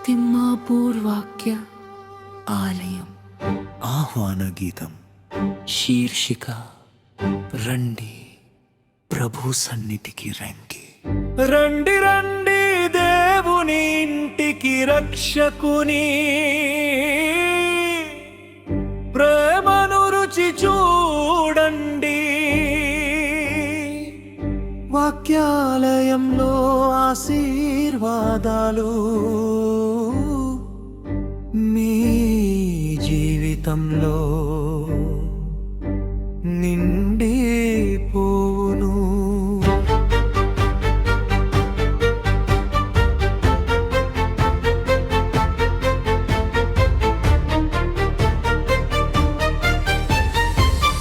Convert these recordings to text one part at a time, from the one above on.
తిమ్మాపూర్ వాక్య ఆలయం ఆహ్వాన గీతం శీర్షిక రండి ప్రభు సన్నిధికి రండి. రండి రండి దేవుని ఇంటికి రక్షకుని ప్రేమను రుచి చూడండి. వాక్యాలయంలో ఆశీర్వాదాలు మీ జీవితంలో నిండిపోవును.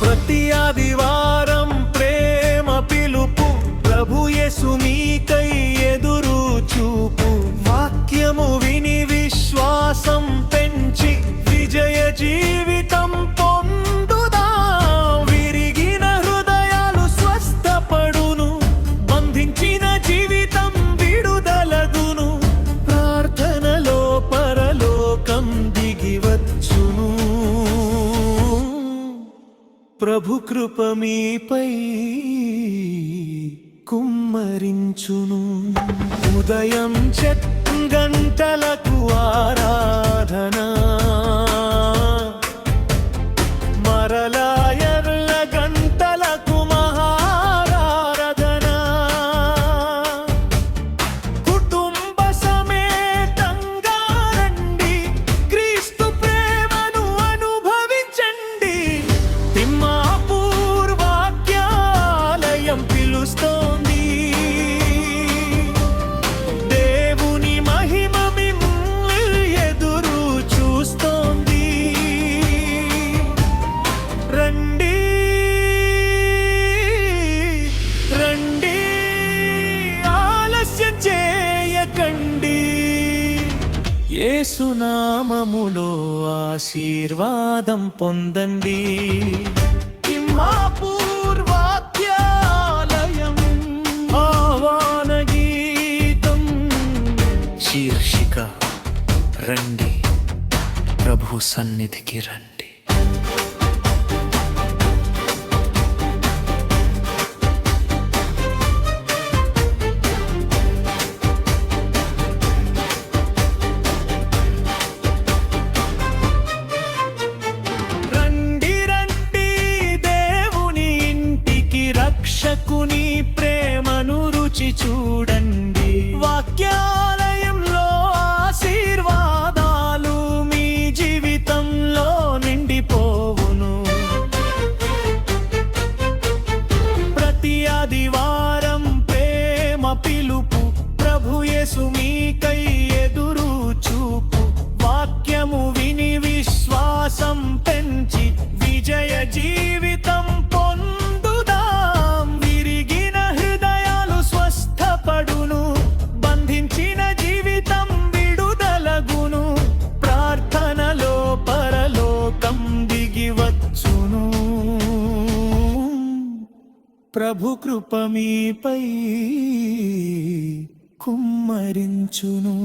ప్రతి ఆదివారం ప్రేమ పిలుపు, ప్రభు యేసు మీకై ఎదురు చూపు. వాక్యము విని విశ్వాసం పెంచి విజయ జీవితం పొందుదాం. విరిగిన హృదయాలు స్వస్థపడును, బంధించిన జీవితం విడుదలగును. ప్రార్థనలో పరలోకం దిగివచ్చును. ప్రభు కృప మీపై కుమ్మరించును. ఉదయం 7 గంటలకు ఆరాధన, మరలా 8 గంటలకు మహారాధన. కుటుంబ సమేతంగా రండి, క్రీస్తు ప్రేమను అనుభవించండి. తిమ్మాపూర్ వాక్యాలయం పిలుస్తోంది. దేవుని మహిమ మిమ్మల్ని ఎదురు చూస్తోంది. రండి రండి, ఆలస్యం చేయకండి. యేసు నామములో ఆశీర్వాదం పొందండి. తిమ్మాపూర్ వాక్యాలయం ఆహ్వాన గీతం శీర్షిక రండి ప్రభు సన్నిధికి రండి. రండి రండి దేవుని ఇంటికి రక్షకుని ప్రేమను రుచి చూడండి. వాక్యాలయంలో ఆశీర్వాదాలు మీ జీవితంలో నిండిపోవును. ప్రతి ఆదివారం ప్రేమ పిలుపు, ప్రభు యేసు మీకై ఎదురు చూపు. వాక్యము విని విశ్వాసం పెంచి విజయ జీవితం పొందుదాం. విరిగిన హృదయాలు స్వస్థపడును, బంధించిన జీవితం విడుదలగును. ప్రార్థనలో పరలోకం దిగివచ్చును. ప్రభు కృప మీపై కుమ్మరించును.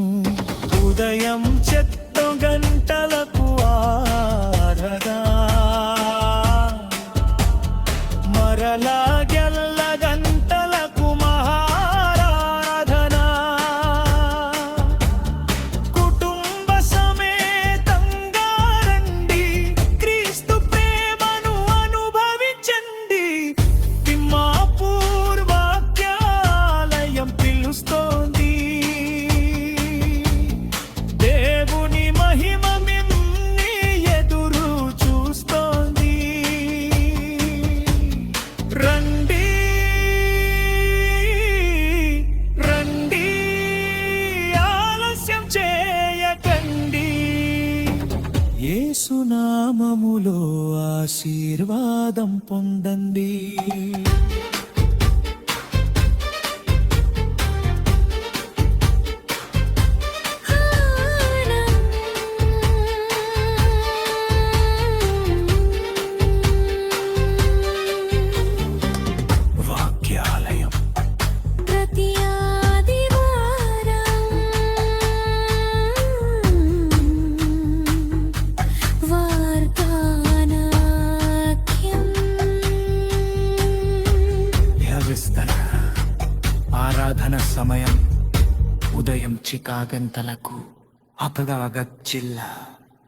ఉదయం 7 గంటలకు ఆరాధన, మరలా 8 గంటలకు మహారాధన. కుటుంబ సమేతంగా రండి, క్రీస్తు ప్రేమను అనుభవించండి. తిమ్మాపూర్ వాక్యాలయం పిలుస్తోంది. దేవుని మహిమ మిమ్మల్ని ఎదురు చూస్తోంది. రండి రండి, ఆలస్యం చేయకండి. యేసు నామములో ఆశీర్వాదం పొందండి. వాక్యాలయం ప్రతి ఆదివారం ఆరాధన సమయం ఉదయం చికాగంతలకు అపగాగచ్చిల్ల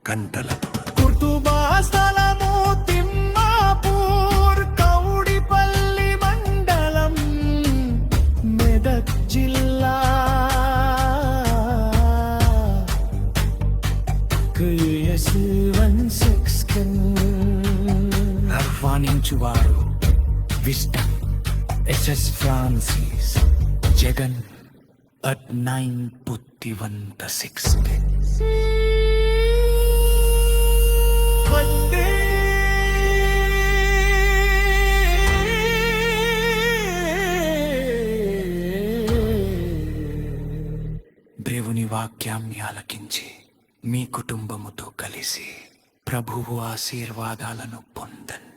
గంటలతో కుర్తుబా స్థలము తిమ్మాపూర్ కౌడిపల్లి మండలం మెదక్ జిల్లా ఆహ్వానించువారు విస్టమ్ ఎస్ఎస్ ఫ్రాన్సిస్ జగన్ అట్ 9 పుత్తివంత 6 వందే దేవుని వాక్యాన్ని ఆలకించి మీ కుటుంబముతో కలిసి ప్రభువు ఆశీర్వాదాలను పొందండి.